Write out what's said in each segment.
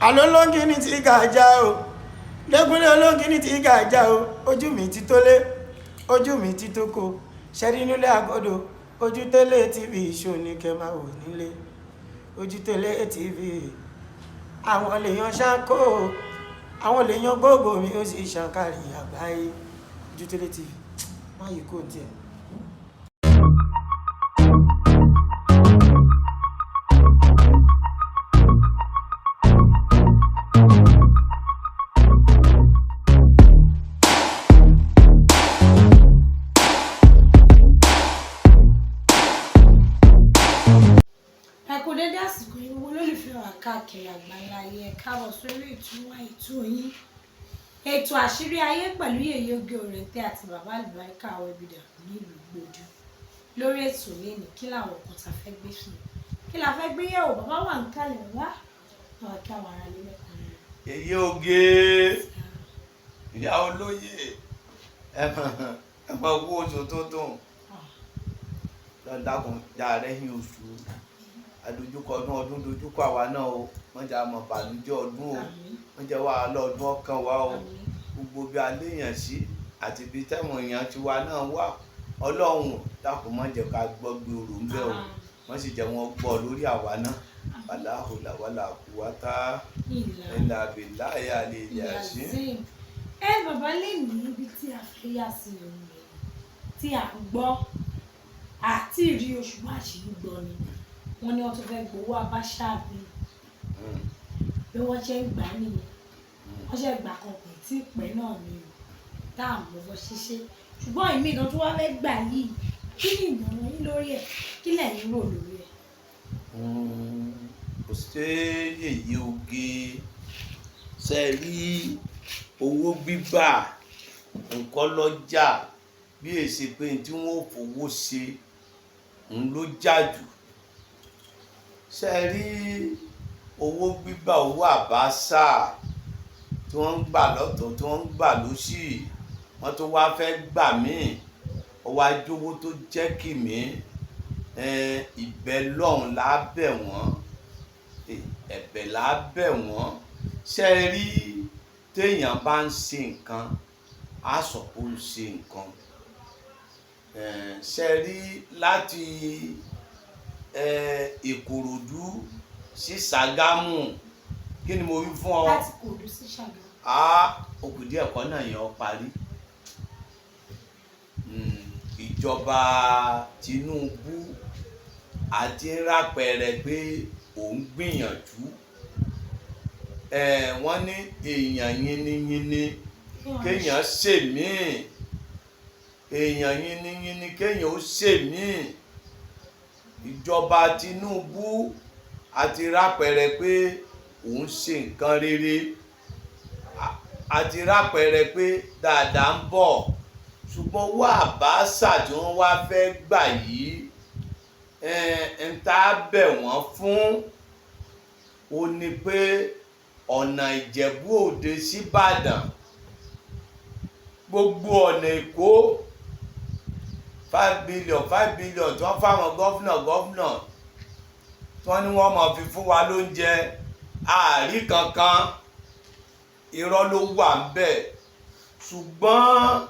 àlọ́ lóńgì ní ti gàjà o lẹ́gúnlé olóńgì ní ti gàjà o ojú mi ti tólé ojú mi ti tóko ṣẹ́rí nílé àgọ́dọ̀ ojú tẹ́lẹ̀ tv ṣó ní kẹ́ máa wò nílé ojú tẹ́lẹ̀ tv àwọn lèèyàn ṣáńkó àwọn lèèyàn gbogbo mi ó sì ṣàǹkàrí àgbáyé ojú tẹ́lẹ̀ tv máa yí kó tiẹ̀. Dédé àsìkò yìí wo lólùfẹ́ wa káàkiri àgbáláyé ẹ káàbọ̀ sórí ìtumọ̀ ètò yín ètò àṣírí ayé pẹ̀lú yèyé oge òrèǹtẹ́ àti bàbá Alubarika àwọn ibìdà nílùú gbòdú lórí ètò lẹ́nu kí làwọn ọkàn tá fẹ́ gbé fún kí la fẹ́ gbé yẹ̀wò bàbá wà ń kálẹ̀ wá àwọn kí àwọn ará lé lẹ́kùnrin. Yèyé oge ìyá olóyè ẹ máa wó oṣù tuntun lọ́dàkùn dáa rẹ́yìn oṣù adójúkọ ọdún dojúkọ àwa náà o wọ́n jẹ́ àmọ̀ bànújẹ́ ọdún o wọ́n jẹ́ wàhálà ọdún ọkàn wa o gbogbo bí aléèyàn sí àti bí tẹ̀wọ̀n èèyàn ti wa náà wà ọlọ́run dákun má jẹ́ ká gbọ́ gbé orò ń bẹ́ o wọ́n sì jẹ́ wọn gbọ́ lórí àwa náà wàláhùlà wàlà kùwátá ẹ̀là bìláyà lè yà sí. ẹ bàbá lè ní ibi tí a fẹ́ yà sí òun rẹ̀ tí a gbọ́ àti ìrí oṣù máṣí gbọ́ ni wọ́n ní wọ́n tún fẹ́ gbowó Abacha bí wọ́n ṣe ń gbà nìyẹn wọ́n ṣe gbà kan kò tí ì pẹ́ náà ni o tá à mọ̀ bọ́ ṣiṣẹ́ ṣùgbọ́n ìmí kan tó wá fẹ́ gbà yìí kí ni ìmọ̀ràn yín lórí ẹ̀ kí lẹ̀yin rò lórí ẹ̀. kò sí yèyé oge ṣe rí owó gbígbà nǹkan lọ́jà bí èsì pé tí wọ́n fowó ṣe ń ló jà jù ṣe rí owó gbígbà owó Abacha tí wọ́n ń gbà lọ́tọ̀ tí wọ́n ń gbà lósì wọ́n tó wá fẹ́ gbà míì ọwọ́ ajówó tó jẹ́ kì mí ìbẹ̀ lọ́hùn lábẹ̀ wọ́n ẹ̀bẹ̀ lábẹ̀ wọ́n ṣe rí téèyàn bá ń ṣe nǹkan á sọ pé ó ń ṣe nǹkan ṣe rí láti Ìkòròdú sí Ṣàgámù kí ni mo wí fún ọ. láti Ìkòròdú sí Ṣàgámù. òkú díẹ̀ kọ́ náà yẹn ó parí. ìjọba Tinubu àti rápẹrẹ pé òun gbìyànjú wọ́n ní èèyàn yínníyínní kéèyàn ṣèmíì èèyàn yínníyínní kéèyàn ó ṣèmíì ìjọba Tinubu àti rápẹrẹ pé òun ṣe nǹkan rere àti rápẹrẹ pé dáadáa ń bọ̀ ṣùgbọ́n owó Abacha tí wọ́n wá fẹ́ gbà yìí ń tá bẹ̀ wọ́n fún ó ní pé ọ̀nà Ìjẹ̀bú Òde sí Ìbàdàn gbogbo ọ̀nà Èkó 5 billion tí wọ́n fáwọn gọ́fúnà tí wọ́n ní wọ́n máa fi fún wa lóúnjẹ àárí kankan irọ́ ló wà ń bẹ̀ ṣùgbọ́n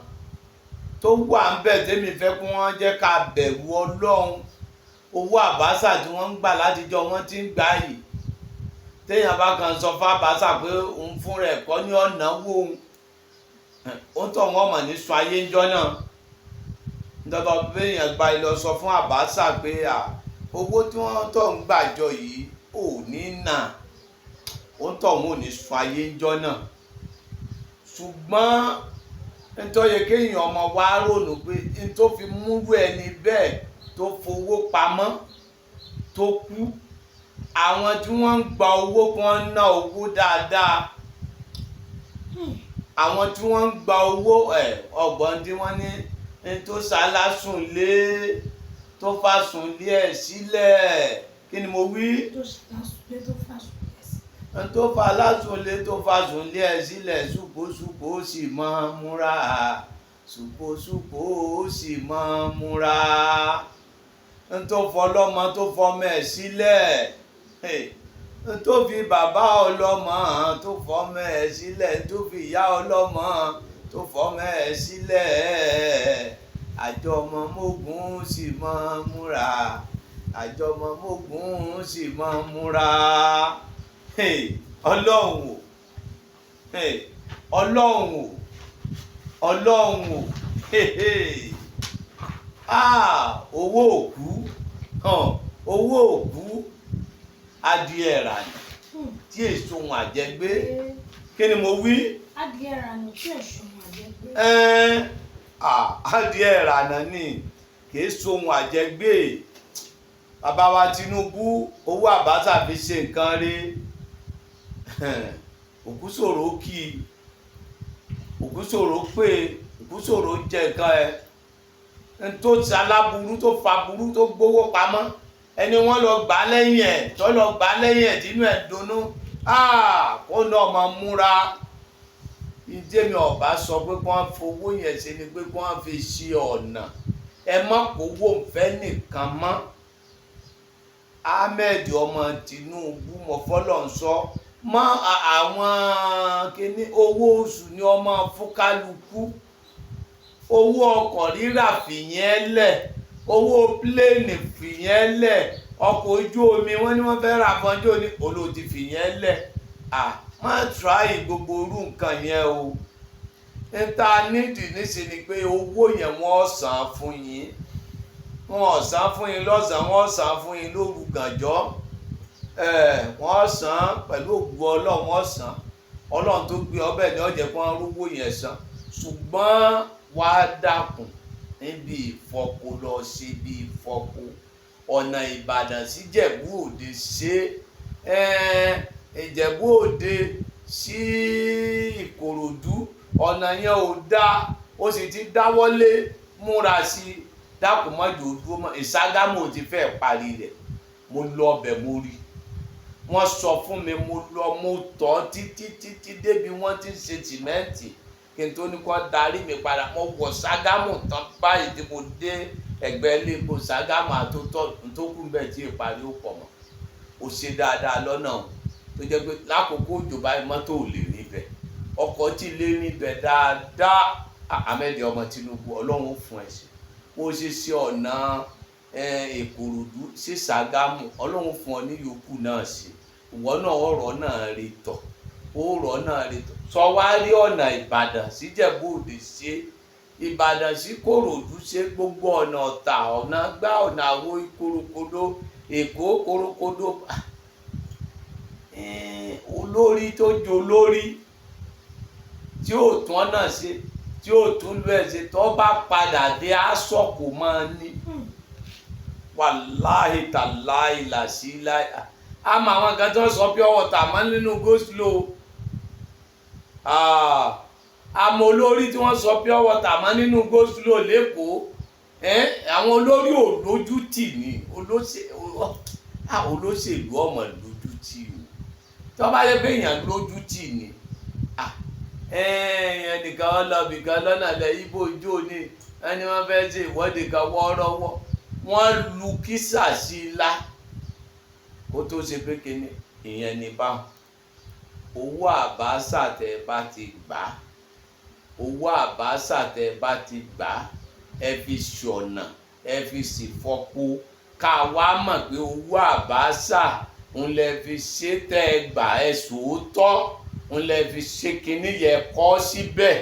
tó wà ń bẹ̀ tèmi fẹ́ kí wọ́n jẹ́ ká bẹ̀rù Ọlọ́run owó Abacha tí wọ́n ń gbà látijọ́ wọ́n ti ń gbà yìí téèyàn bá kan sọ fún Abacha pé òun fún rẹ̀ kọ́ ní ọ̀nà wo ó tọ̀ wọ́n mọ̀ ní sọ ayé ńjọ́ náà nígbà béèyàn gba ilé sọ fún Abacha pé owó tí wọ́n tọ̀ ń gbàjọ yìí ò ní nà ó tọ̀ wọ́n ò ní sọ ayé ńjọ́ náà ṣùgbọ́n nítorí kéèyàn ọmọ wa rònú pé n tó fi múrú ẹni bẹ́ẹ̀ tó fowó pamọ́ tó kú àwọn tí wọ́n ń gba owó kan ná owó dáadáa àwọn tí wọ́n ń gba owó ọgbọ́n tí wọ́n ní tó ṣàlásùn lé tó fàsùn lé ẹ̀ sílẹ̀ kí ni mo wí. tó fàlásùn lé tó fàsùn lé ẹ̀ sílẹ̀ ṣùpòṣùpò ó sì máa múra ṣùpòṣùpò ó sì máa múra tó fọlọ́mọ tó fọmọ ẹ̀ sílẹ̀ tó fi bàbá ọlọ́mọ tó fọmọ ẹ̀ sílẹ̀ tó fi ìyá ọlọ́mọ tó fọmọ ẹ̀ sílẹ̀ àjọmọ mógún sì máa múra àjọmọ mógún sì máa múra ọlọ́run o ọlọ́run o ọlọ́run o owó òkú owó òkú adìẹ ìrànà tí èso ohun àjẹgbé kí ni mo wí. adìẹ ìrànà tí èso ohun àjẹgbé. adìẹ ìrànà ni kì í so ohun àjẹgbé. Bàbá wa Tinubu Owó Abacha fi ṣe nǹkan rí òkú ṣòro kí òkú ṣòro pé òkú ṣòro jẹ nǹkan ẹ tó ti aláburú tó fa burú tó gbówó pamọ́ ẹni wọ́n lọ gbà lẹ́yìn ẹ̀ tó lọ gbà lẹ́yìn ẹ̀ tínú ẹ̀ dunnú kó náà máa múra. Ìdí mi ọba sọ pé kí wọ́n fowó yẹn ṣe ni pé kí wọ́n fi ṣe ọ̀nà ẹ má kówó nfẹ́ nìkan mọ́. Ahmed ọmọ Tinubu mọ̀ fọ́lọ́ ń sọ mọ́ àwọn kíní owó oṣù ni ọmọ fúkálukú owó ọkọ̀ rírà fìyẹn lẹ̀ owó pléènì fìyẹn lẹ̀ ọkọ̀ ojú omi wọ́n ní wọ́n fẹ́ ra fọ́njọ́ ní olóòtú fìyẹn lẹ̀ má tíráì gbogbo orú nǹkan yẹn o. níta nídìí níṣe ni pé owó yẹn wọ́n san fún yín wọ́n san fún yín lọ́sàn-án wọ́n san fún yín lóru gànjọ́ wọ́n san pẹ̀lú ògùn ọlọ́run wọ́n san ọlọ́run tó gbé ọbẹ̀ ní ọ̀jẹ̀ kí wọ́n rúgbó yẹn san ṣùgbọ́n wàá dákun níbi ìfọpo lọ sí ibi ìfọpo ọ̀nà Ìbàdàn sí Ìjẹ̀bú Òde ṣe Ìjẹ̀bú Òde sí Ìkòròdú ọ̀nà yẹn ò dáa ó sì ti dáwọ́lé múra sí i dákun mọ́jọ ojú ọmọ Ìṣàgámù ti fẹ́ parí rẹ̀ mo lọ ọbẹ̀ mo rí wọ́n sọ fún mi mo lọ mo tọ́ títí débi wọ́n ti ń ṣe sìmẹ́ǹtì kí n tó ní kó darí mi padà mo wọ Ṣàgámù tán báyìí tí mo dé ẹgbẹ́ ilé epo Ṣàgámù àtúntò tó kù bẹ́ẹ̀ tí ìparí ó pọ̀ mọ́ ó ṣe dáadáa lọ́nà tó jẹ́ pé lákòókò òjò báyìí mọ́tò ò lè níbẹ̀ ọkọ̀ tí lè níbẹ̀ dáadáa Ahmed ọmọ Tinubu ọlọ́run fún ẹ̀ sí ó ṣe ṣe ọ̀nà Ìkòròdú sí Ṣàgámù ọlọ́run fún ọ ní yòókù náà sí ìwọ náà ọ̀rọ̀ náà rí tọ̀ ọ̀rọ̀ náà rí tọ̀ sọ wá rí ọ̀nà Ìbàdàn sí Ìjẹ̀bú Òde ṣe Ìbàdàn sí Kòròdú ṣe gbogbo ọ̀nà Ọ̀tà ọ̀nà gbá ọ̀nà àwo Ìkòròkòdó Èkó Kòròkòdó olórí tó jẹ olórí tí ó tún ọ̀nà ṣe tí ó tún lú ẹ̀ ṣe tó bá padà dé aṣọ kò máa ní wàláhì tàláhì làṣíláì àmọ́ àwọn kan tó sọ pé ọwọ́ tà mọ́ nínú goslo àmọ́ olórí tí wọ́n sọ pé ọwọ́ tà mọ́ nínú goslo lẹ́kọ̀ọ́ àwọn olórí ò lójú tì ní olóṣèlú ọmọ lójú tì o tó bá yẹ pé èèyàn lójú tì ní ẹnìkan ọlọ́bìkan lọ́nà lẹ ibo ojú òní ẹni wọ́n fẹ́ ṣe ìwọ́de kan wọ́ọ́rọ́wọ́ wọ́n lu kísà sí i lá kó tó ṣe pé kíni ìyẹn ní báwọn Owó Abacha tẹ bá ti gbà Owó Abacha tẹ bá ti gbà ẹ fi ṣọ̀nà ẹ fi sì fọpo ká wá mọ̀ pé Owó Abacha ń lẹ fi ṣe tẹ gbà ẹ sòótọ́ ń lẹ fi ṣe kíní yẹ kọ́ síbẹ̀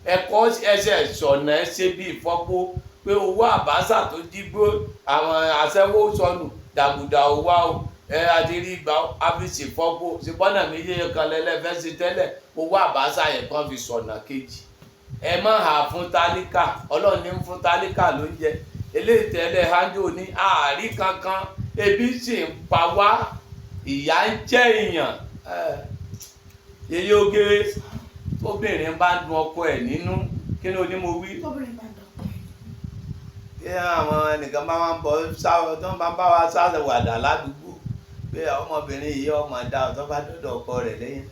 ẹ kọ́ ẹsẹ̀ ṣọ̀nà ẹ ṣe bí ìfọ́pó pé Owó Abacha tó jí gbó àwọn aṣẹ́wó sọnù dàgùdà owó àdírí ìgbà áfíìsì fọ́pó ṣùgbọ́nà méjèèjì kan lẹ́lẹ́fẹ́ sí tẹ́lẹ̀ Owó Abacha yẹn kan fi ṣọ̀nà kejì ẹ má hà fún tálíkà Ọlọ́run ní fún tálíkà ló ń jẹ eléyìí tẹ́lẹ̀ hánjò ní ààrí kankan ebi sì ń pa wá ìyà ń jẹ èèyàn yeye oge tóbìnrin bá dun ọkọ ẹ̀ nínú kí ni onímọ̀ wí. tóbìnrin bá dun ọkọ ẹ̀ nínú. kí àwọn ẹnìkan bá wọn bọ sáwọ tó ń bá wa ṣàwàdà ládùúgbò pé ọmọbìnrin yìí ọmọ dá ọtọ bá dọdọ ọkọ rẹ̀ lẹ́yìn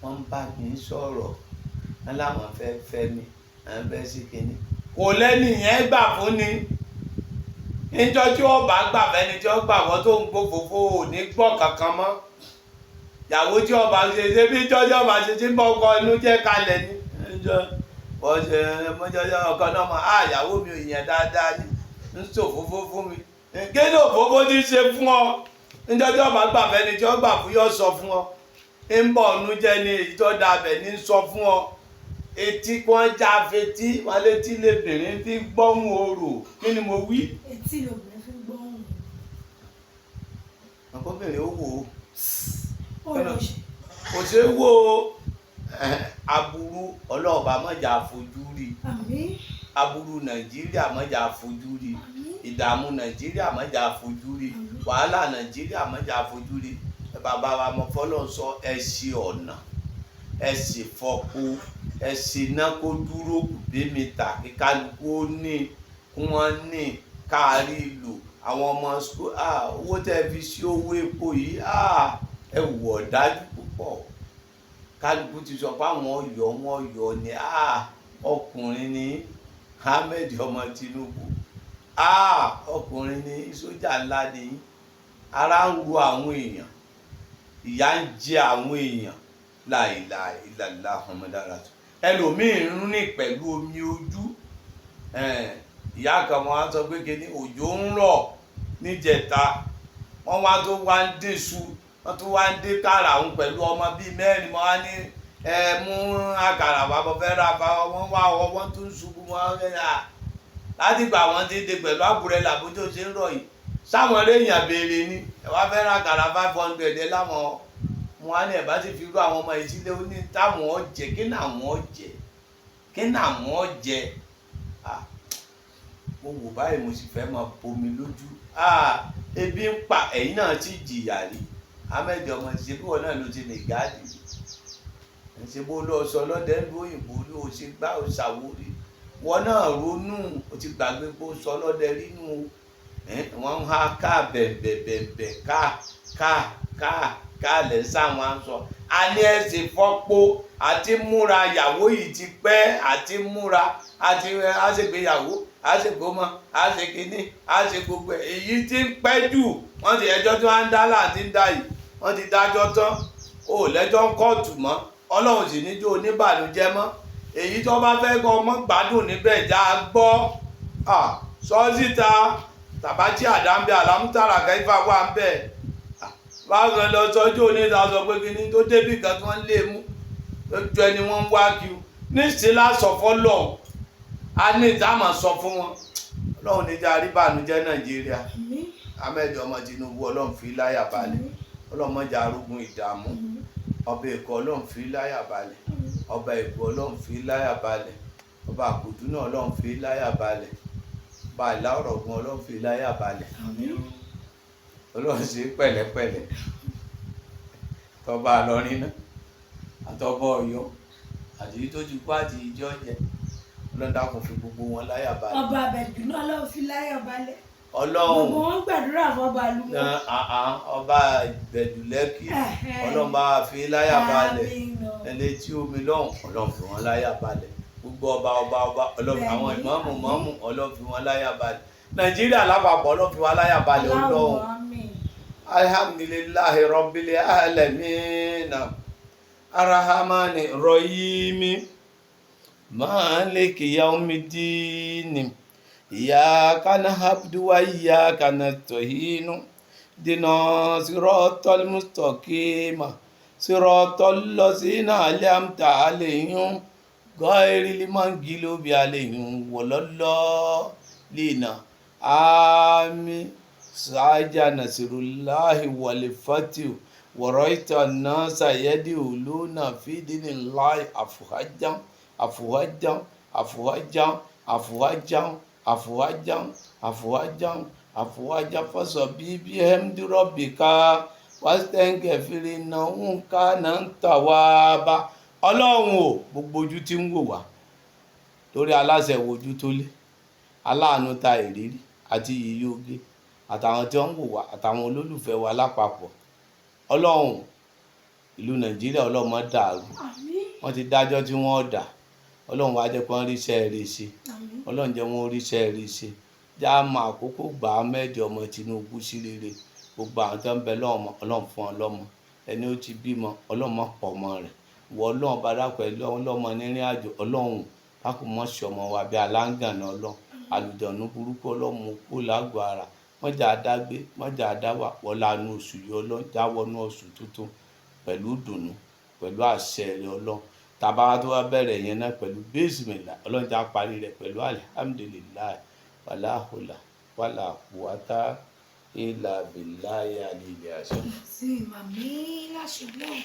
wọn ń bá mi sọ̀rọ̀ wọn làwọn fẹ́ mi àwọn fẹ́ sí kinní kò lẹ́nu yẹn gbà fún ni níjọ́ tí ó bá gbà fẹ́ni tí ó gbà wọ́n tó ń gbófòfò ò ní gbọ́ kankan mọ́ ìyàwó tí ọba ṣe bí jọjọ ọba ṣe ti ń bọ ọkọ inú jẹ́ kalẹ̀ ní mọ́jọ́jọ́ ọkọ náà mọ́ ìyàwó mi ò yẹn dáadáa ní ń ṣòfófó fún mi kéde òfófó ti ṣe fún ọ níjọ́ tí ọba gbà fẹ́ni tí ó gbà fún yọ sọ fún ọ ń bọ̀ ọ̀nù jẹ́ ní èyí tó dàbẹ̀ ní sọ fún ọ etí kan já fetí wọn létí lébìnrin fi gbọ́hùn orò kí ni mo wí. etí lobìnrin fi gbọ́hùn. ọkọbìnrin ó wò ó olóṣè. kò ṣe é wò ó aburú ọlọ́ọ̀bá mọ̀jà fojú rí àmín. aburú nàìjíríà mọ̀jà fojú rí ìdààmú nàìjíríà mọ̀jà fojú rí wàhálà nàìjíríà mọ̀jà fojú rí bàbá wa mọ̀ fọ́lọ́ sọ ẹ ṣe ọ̀nà ẹ sì fọpo ẹ sì ná kó dúró kùbémítà kí kálukú ó ní wọ́n ní káàrí lò àwọn ọmọ school owó tẹ́ fi sí owó epo yìí ẹ wọ̀ dájú púpọ̀ kálukú ti sọ pé àwọn ọ̀yọ́ wọn ọ̀yọ́ ni ọkùnrin ní Ahmed ọmọ Tinubu ọkùnrin ní sójà ńlá ni ara ń ro àwọn èèyàn ìyà ń jẹ àwọn èèyàn láìláìlàlá ọmọdára tó ẹlòmíín ń rìn pẹ̀lú omi ojú ìyá kan wọn á sọ pé kíní òjò ń rọ̀ níjẹta wọn wá tó wá ń dín iṣu wọn tó wá ń dín kàrà òun pẹ̀lú ọmọ bíi mẹ́rin wọn á ní mú àkàrà bàbá fẹ́ ra bá wọn wá ọ wọn tó ń ṣubú wọn láti gbà wọn ti dé pẹ̀lú àbúrẹ́là bójú ṣe ń rọ̀ yìí sáwọn eréyàn béèrè ni ẹ wá fẹ́ ra àkàrà 500 láwọn wọn á ní ẹ̀ bá ti fi rú àwọn ọmọ yìí sílé ó ní táwọn ọ̀jẹ̀ kí náwọn ọ̀jẹ̀ mo wò báyìí mo sì fẹ́ máa bomi lójú ebi ń pa ẹ̀yin náà ti jìyà rí Ahmed ọmọ ṣe bí wọn náà ló ti lè gáàdì ṣe bó lọ sọ lọ́dẹ ń lo òyìnbó ló ṣe gbá òṣàwórí wọn náà ronú o ti gbàgbé bó sọ lọ́dẹ rínú wọn ń há ká bẹ̀bẹ̀bẹ̀bẹ̀ ká lẹ̀ sáwọn sọ a ní ẹ̀sìn fọ́pó àti múra ìyàwó yìí ti pẹ́ àti múra àti àṣègbéyàwó àṣègbómọ àṣèkíní àṣègbogbo èyí tí ń pẹ́ jù wọ́n ti ẹjọ́ tí wọ́n ń dá láti ń dá yìí wọ́n ti dájọ́ tán ó lẹ́jọ́ ń kóòtù mọ́ ọlọ́run sì níjó oníbànújẹ́ mọ́ èyí tó bá fẹ́ kọ́ ọmọ gbádùn níbẹ̀ já gbọ́ sọ́síta tàbátì àdámbẹ́ àlámútàrà kẹfà wà ń bẹ̀ bákan lọ sọ́jú oníta sọ pé kíní tó débì kan tí wọ́n lè mú lójú ẹni wọ́n ń wá kí o níṣẹ́ lásọ fọ́lọ́ a ní ìdámọ̀ sọ fún wọn ọlọ́run níjà àríbànújẹ́ Nàìjíríà Ahmed ọmọ Tinubu ọlọ́run fi láyà balẹ̀ ọlọ́run mọ́jà arógun ìdààmú ọba Èkó ọlọ́run fi láyà balẹ̀ ọba Èkó ọlọ́run fi láyà balẹ̀ ọba Àkùdú náà ọlọ́run fi láyà balẹ̀ ọba Ìlá Ọ̀ràngún ọlọ́run fi láyà balẹ̀ ọlọ́run ṣe pẹ̀lẹ́pẹ̀lẹ́ tọba Ìlọrin náà àtọba Ọ̀yọ́ àti èyí tó ti kú àti ìjọ jẹ ọlọ́run dákun fi gbogbo wọn láyà balẹ̀. ọba Àbẹ̀jú náà ọlọ́run fi láyà balẹ̀. ọlọ́run gbogbo wọn gbàdúrà fọba àlùmọ́. ọba Ìbẹ̀jú Lẹ́kì ọlọ́run bá fi láyà balẹ̀ ẹni tí omi lọ́hùn ọlọ́run fi wọn láyà balẹ̀ gbogbo ọba ọlọ́run àwọn ìmọ̀ọ́mù ọlọ́run fi wọn láyà balẹ̀ Nàìjíríà lápapọ̀ ọlọ́run fi wọn láyà balẹ̀ ọlọ́run. Alhamdulillahi rabbil alamin arrahmani rahim maliki yawmiddin iyyaka na'budu wa iyyaka nasta'in dina siratal mustaqim siratal ladzina an'amta alayhim ghayril maghdubi alayhim waladdallin amin sáájà nasirullahi wàlífàtìw wọ̀rọ̀ìtà náà ṣàyẹ́dì olóòna fídíní láì àfùhájám àfùhájám àfùhájám àfùhájám àfùhájám àfùhájám àfùhájám fọ́sọ̀ bíbí ẹ̀mdúrọ̀bìkà wàstẹ́ǹkẹ̀ fìrí náà ń ká náà ń tà wá bá ọlọ́run o gbogbo ojú tí ń wò wá torí aláṣẹ wojú tó lé aláàánú ta ìrírí àti yìí oge àtàwọn tí wọ́n ń wò wá àtàwọn olólùfẹ́ wa lápapọ̀ ọlọ́run ìlú Nàìjíríà ọlọ́run má dàrú wọ́n ti dájọ́ tí wọ́n dà ọlọ́run wá jẹ́ kí wọ́n ríṣẹ́ rí ṣe ọlọ́run jẹ́ wọ́n ríṣẹ́ rí ṣe já mọ àkókò gbà á mẹ́ẹ̀dì ọmọ Tinubu sí rere. Gbogbo àwọn tó ń bẹ lọ́mọ Ọlọ́run fún wọn lọ́mọ, ẹni ó ti bímọ Ọlọ́run má pọ̀ ọmọ rẹ̀, ìwọ Ọlọ́run bá dákun ẹ lọ́mọ nírìn àjò Ọlọ́run dákun mọ́ sí ọmọ wa bí aláǹgànà Ọlọ́run, àlùjọ̀nú burúkú Ọlọ́run kó lágọ̀ọ́ ara, mọ́jà dágbé mọ́jà dáwà wọlá inú oṣù yìí Ọlọ́run, jáwọ́nú oṣù tuntun pẹ̀lú ìdùnnú pẹ̀lú àṣẹ rẹ̀ Ọlọ́run. Tàbá wa tó wá bẹ̀rẹ̀ yẹn náà pẹ̀lú bísímìlà Ọlọ́run já parí rẹ̀ pẹ̀lú alihamudulilayi wàláhùlà wàlàkùwátá ìlà bìláyà àlìlẹ̀ àṣẹ. sí màmí láṣẹ náà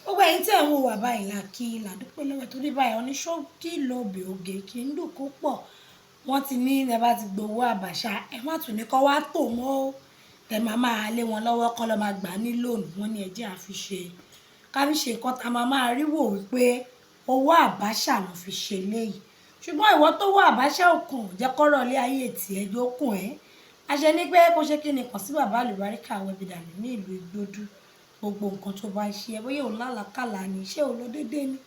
gbogbo ẹ̀yin tẹ́ ń wò wá báyìí la kí la dúpẹ́ lọ́wọ́ torí báyìí oníṣòkì lóòbí oge kì í dùn kó pọ̀ wọ́n ti ní ẹ bá ti gbowó àbàṣà ẹ má tún ní kọ́ wá tò mọ́ ó tẹ máa lé wọn lọ́wọ́ kọ́ lọ́ máa gbà ní lónìí wọ́n ní ẹjẹ́ àfiṣe káfíṣe nǹkan tá máa rí wò wípé owó àbàṣà ló fi ṣe léyìí ṣùgbọ́n ìwọ tó wọ àbàṣà òkun jẹ́ kọ́rọ̀ ilé ayé tiẹ̀ jókùn ẹ́ àṣẹ ní pé kó ṣe kí ni kàn sí bàbá Alubarika Webida ní ìlú Ìgbódù gbogbo nǹkan tó bá ṣe ẹ bóyá òun lálàkàlà ni iṣẹ́ òun lọ déédéé ni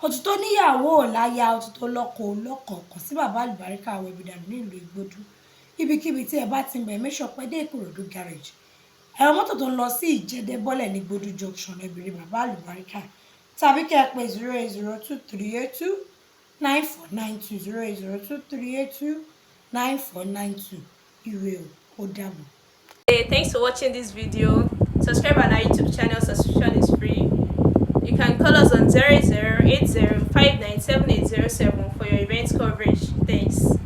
òtítọ́ níyàwó láya òtítọ́ lọ́kọ kàn sí bàbá Alubarika Webida ní ìlú Ìgbódù ibikíbi tí ẹ bá ti ń bẹ̀ mẹ́sọ̀ pé dé Ìkòròdú garage ẹ̀rọ mọ́tò tó ń lọ sí Ìjẹ̀dẹ̀ bọ́lẹ̀ ní Ìgbódù junction ẹ̀bìrì bàbá Alubarika tàbí kẹ́ ẹ pé 08023829492 08023829492 ire o dàbọ̀. Hey, thanks for watching this video. Subscribe on our YouTube channel. Subscription is free. You can call us on 0080597807 for your event coverage. Thanks.